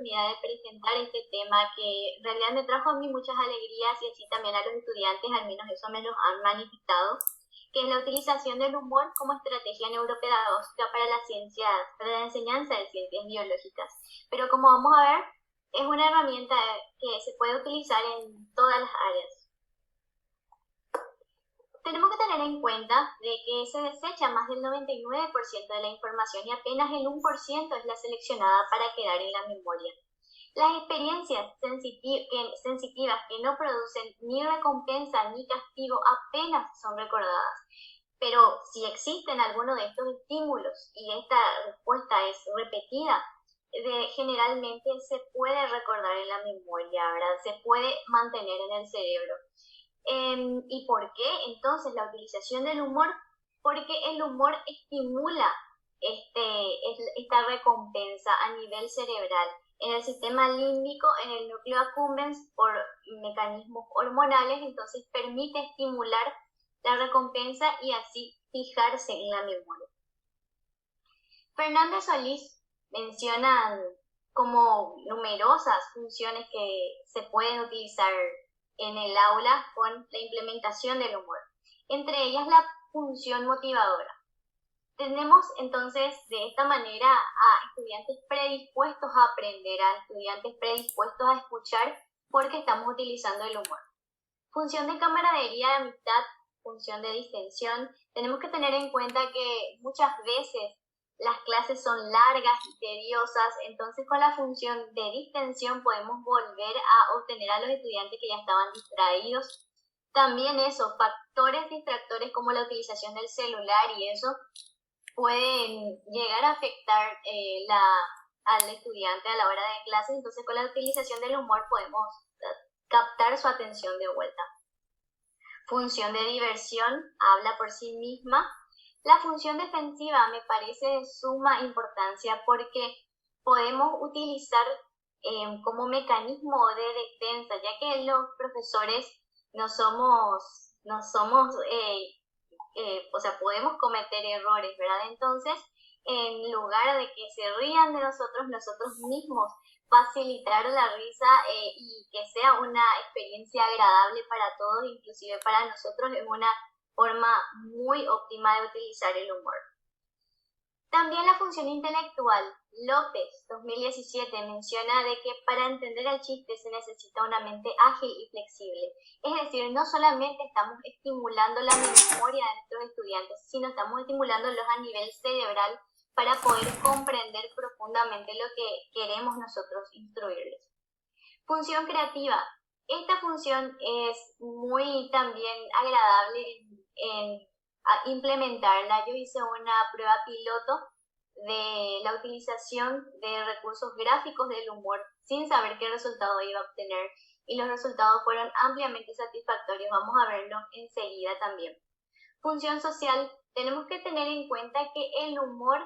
oportunidad de presentar este tema que en realidad me trajo a mí muchas alegrías y así también a los estudiantes, al menos eso me lo han manifestado, que es la utilización del humor como estrategia neuropedagógica para la ciencia, para la enseñanza de ciencias biológicas. Pero como vamos a ver, es una herramienta que se puede utilizar en todas las áreas. Tenemos que tener en cuenta de que se desecha más del 99% de la información y apenas el 1% es la seleccionada para quedar en la memoria. Las experiencias sensitivas que no producen ni recompensa ni castigo apenas son recordadas. Pero si existen algunos de estos estímulos y esta respuesta es repetida, generalmente se puede recordar en la memoria, ¿verdad? Se puede mantener en el cerebro. ¿Y por qué? Entonces la utilización del humor, porque el humor estimula esta recompensa a nivel cerebral. En el sistema límbico, en el núcleo accumbens, por mecanismos hormonales, entonces permite estimular la recompensa y así fijarse en la memoria. Fernández Solís menciona como numerosas funciones que se pueden utilizar en el aula con la implementación del humor. Entre ellas la función motivadora. Tenemos entonces de esta manera a estudiantes predispuestos a aprender, a estudiantes predispuestos a escuchar porque estamos utilizando el humor. Función de camaradería, de amistad, función de distensión. Tenemos que tener en cuenta que muchas veces las clases son largas y tediosas, entonces con la función de distensión podemos volver a obtener a los estudiantes que ya estaban distraídos. También eso, factores distractores como la utilización del celular y eso pueden llegar a afectar al estudiante a la hora de clase, entonces con la utilización del humor podemos captar su atención de vuelta. Función de diversión, habla por sí misma. La función defensiva me parece de suma importancia porque podemos utilizar como mecanismo de defensa, ya que los profesores no somos o sea, podemos cometer errores, ¿verdad? Entonces, en lugar de que se rían de nosotros mismos facilitar la risa y que sea una experiencia agradable para todos, inclusive para nosotros, es una forma muy óptima de utilizar el humor. También la función intelectual. López, 2017, menciona de que para entender el chiste se necesita una mente ágil y flexible. Es decir, no solamente estamos estimulando la memoria de nuestros estudiantes, sino estamos estimulándolos a nivel cerebral para poder comprender profundamente lo que queremos nosotros instruirles. Función creativa. Esta función es muy también agradable en implementarla. Yo hice una prueba piloto de la utilización de recursos gráficos del humor sin saber qué resultado iba a obtener y los resultados fueron ampliamente satisfactorios. Vamos a verlo enseguida también. Función social. Tenemos que tener en cuenta que el humor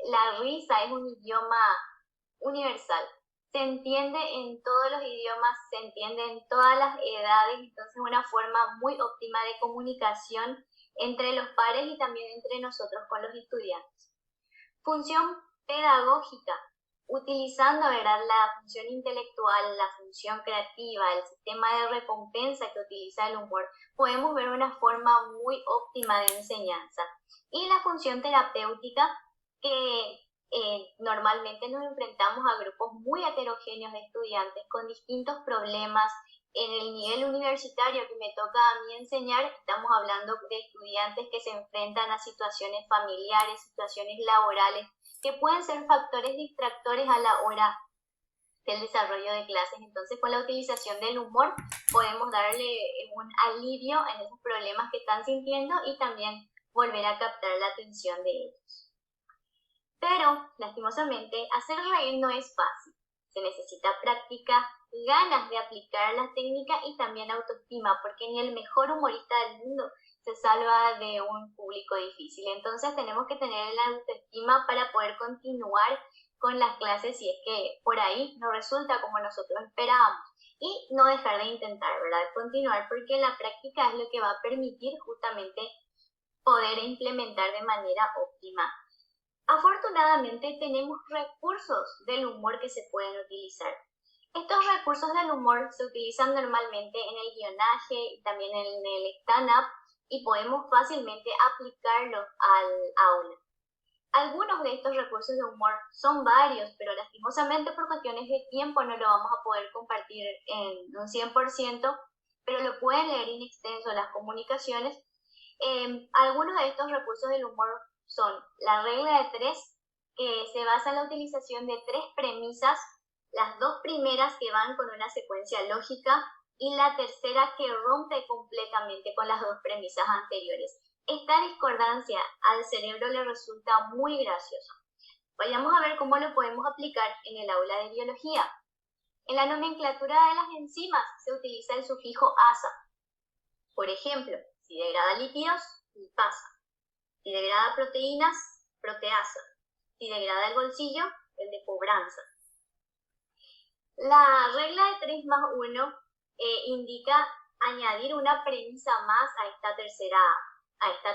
la risa es un idioma universal. Se entiende en todos los idiomas, se entiende en todas las edades, entonces es una forma muy óptima de comunicación entre los pares y también entre nosotros con los estudiantes. Función pedagógica, utilizando, ¿verdad?, la función intelectual, la función creativa, el sistema de recompensa que utiliza el humor, podemos ver una forma muy óptima de enseñanza. Y la función terapéutica, que normalmente nos enfrentamos a grupos muy heterogéneos de estudiantes con distintos problemas. En el nivel universitario que me toca a mí enseñar, estamos hablando de estudiantes que se enfrentan a situaciones familiares, situaciones laborales, que pueden ser factores distractores a la hora del desarrollo de clases. Entonces, con la utilización del humor podemos darle un alivio en esos problemas que están sintiendo y también volver a captar la atención de ellos. Pero, lastimosamente, hacer reír no es fácil. Se necesita práctica, ganas de aplicar las técnicas y también autoestima, porque ni el mejor humorista del mundo se salva de un público difícil. Entonces tenemos que tener la autoestima para poder continuar con las clases si es que por ahí no resulta como nosotros esperábamos. Y no dejar de intentar, ¿verdad? Continuar, porque la práctica es lo que va a permitir justamente poder implementar de manera óptima Afortunadamente tenemos recursos del humor que se pueden utilizar. Estos recursos del humor se utilizan normalmente en el guionaje y también en el stand-up y podemos fácilmente aplicarlos al aula. Algunos de estos recursos de humor son varios, pero lastimosamente por cuestiones de tiempo no lo vamos a poder compartir en un 100%, pero lo pueden leer en extenso las comunicaciones. Algunos de estos recursos del humor son la regla de tres, que se basa en la utilización de tres premisas, las dos primeras que van con una secuencia lógica y la tercera que rompe completamente con las dos premisas anteriores. Esta discordancia al cerebro le resulta muy graciosa. Vayamos a ver cómo lo podemos aplicar en el aula de biología. En la nomenclatura de las enzimas se utiliza el sufijo asa. Por ejemplo, si degrada lípidos, lipasa. Si degrada proteínas, proteasa. Si degrada el bolsillo, el de cobranza. La regla de 3 más 1 indica añadir una premisa más a esta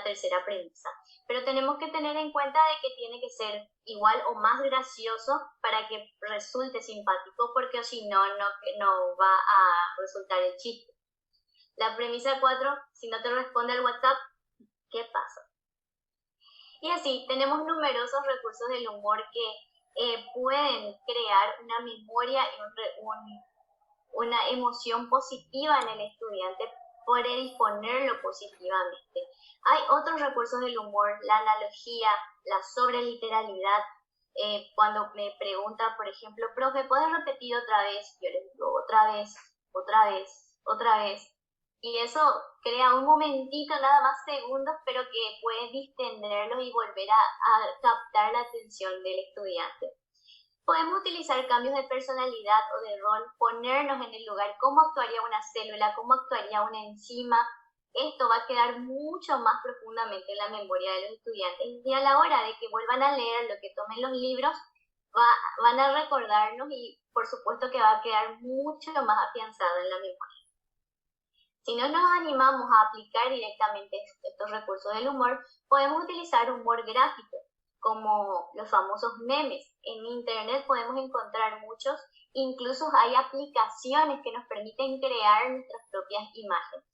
tercera premisa. Pero tenemos que tener en cuenta de que tiene que ser igual o más gracioso para que resulte simpático, porque si no, no va a resultar el chiste. La premisa 4, si no te responde al WhatsApp, ¿qué pasa? Y así tenemos numerosos recursos del humor que pueden crear una memoria y una emoción positiva en el estudiante por disponerlo positivamente. Hay otros recursos del humor, la analogía, la sobreliteralidad. Cuando me preguntan, por ejemplo, profe, ¿puedes repetir otra vez? Yo les digo otra vez, otra vez, otra vez. Y eso crea un momentito, nada más segundos, pero que puede distenderlos y volver a captar la atención del estudiante. Podemos utilizar cambios de personalidad o de rol, ponernos en el lugar, cómo actuaría una célula, cómo actuaría una enzima. Esto va a quedar mucho más profundamente en la memoria de los estudiantes y a la hora de que vuelvan a leer lo que tomen los libros, van a recordarnos y por supuesto que va a quedar mucho más afianzado en la memoria. Si no nos animamos a aplicar directamente estos recursos del humor, podemos utilizar humor gráfico, como los famosos memes. En internet podemos encontrar muchos, incluso hay aplicaciones que nos permiten crear nuestras propias imágenes.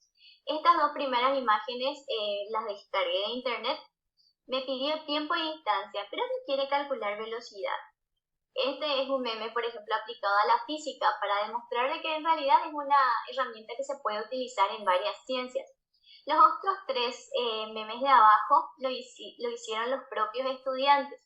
Estas dos primeras imágenes las descargué de internet. Me pidió tiempo y distancia, pero me quiere calcular velocidad. Este es un meme, por ejemplo, aplicado a la física para demostrarle que en realidad es una herramienta que se puede utilizar en varias ciencias. Los otros tres memes de abajo lo hicieron los propios estudiantes.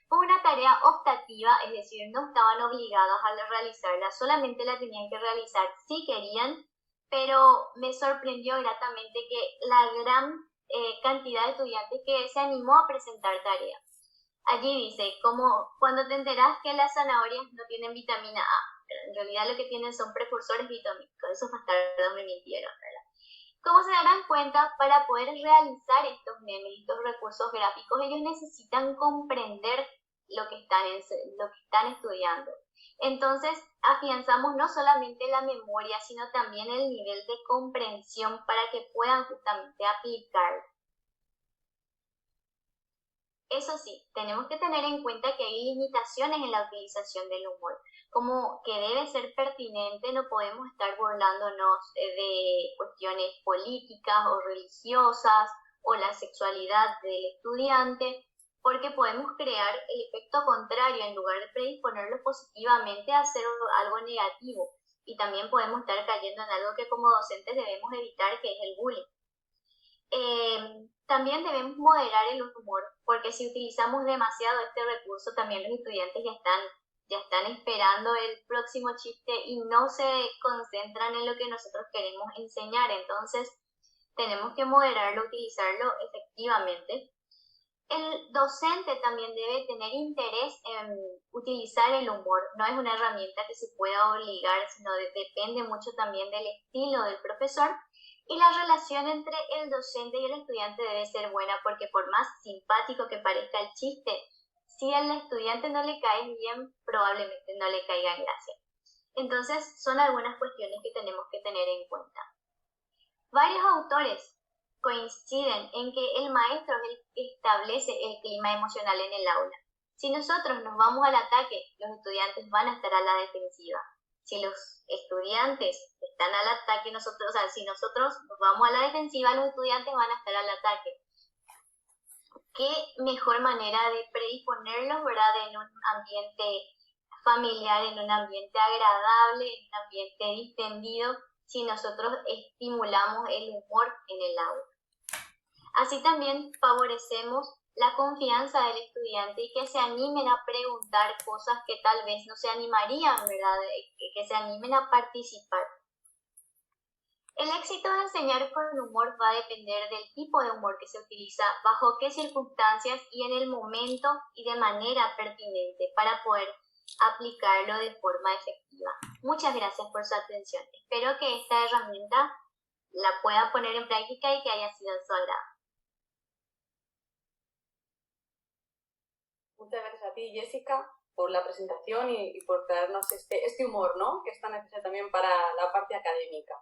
Fue una tarea optativa, es decir, no estaban obligados a realizarla, solamente la tenían que realizar si querían, pero me sorprendió gratamente que la gran cantidad de estudiantes que se animó a presentar tareas. Allí dice, como cuando te enteras que las zanahorias no tienen vitamina A, pero en realidad lo que tienen son precursores vitamínicos, esos bastardos me mintieron, ¿verdad? Como se darán cuenta, para poder realizar estos memes, estos recursos gráficos, ellos necesitan comprender lo que están estudiando. Entonces, afianzamos no solamente la memoria, sino también el nivel de comprensión para que puedan justamente aplicar. Eso sí, tenemos que tener en cuenta que hay limitaciones en la utilización del humor, como que debe ser pertinente, no podemos estar burlándonos de cuestiones políticas o religiosas o la sexualidad del estudiante, porque podemos crear el efecto contrario en lugar de predisponerlo positivamente a hacer algo negativo. Y también podemos estar cayendo en algo que como docentes debemos evitar, que es el bullying. También debemos moderar el humor, porque si utilizamos demasiado este recurso, también los estudiantes ya están esperando el próximo chiste y no se concentran en lo que nosotros queremos enseñar. Entonces, tenemos que moderarlo, utilizarlo efectivamente. El docente también debe tener interés en utilizar el humor. No es una herramienta que se pueda obligar, sino depende mucho también del estilo del profesor. Y la relación entre el docente y el estudiante debe ser buena, porque por más simpático que parezca el chiste, si al estudiante no le cae bien, probablemente no le caiga en gracia. Entonces, son algunas cuestiones que tenemos que tener en cuenta. Varios autores coinciden en que el maestro es el que establece el clima emocional en el aula. Si nosotros nos vamos al ataque, los estudiantes van a estar a la defensiva. Si los estudiantes están al ataque, nosotros, o sea, si nosotros nos vamos a la defensiva, los estudiantes van a estar al ataque. ¿Qué mejor manera de predisponerlos, verdad, en un ambiente familiar, en un ambiente agradable, en un ambiente distendido, si nosotros estimulamos el humor en el aula? Así también favorecemos la confianza del estudiante y que se animen a preguntar cosas que tal vez no se animarían, ¿verdad? Que se animen a participar. El éxito de enseñar con humor va a depender del tipo de humor que se utiliza, bajo qué circunstancias y en el momento y de manera pertinente para poder aplicarlo de forma efectiva. Muchas gracias por su atención. Espero que esta herramienta la pueda poner en práctica y que haya sido de su agrado. Muchas gracias a ti, Jessica, por la presentación y por traernos este humor, ¿no?, que es tan necesario también para la parte académica.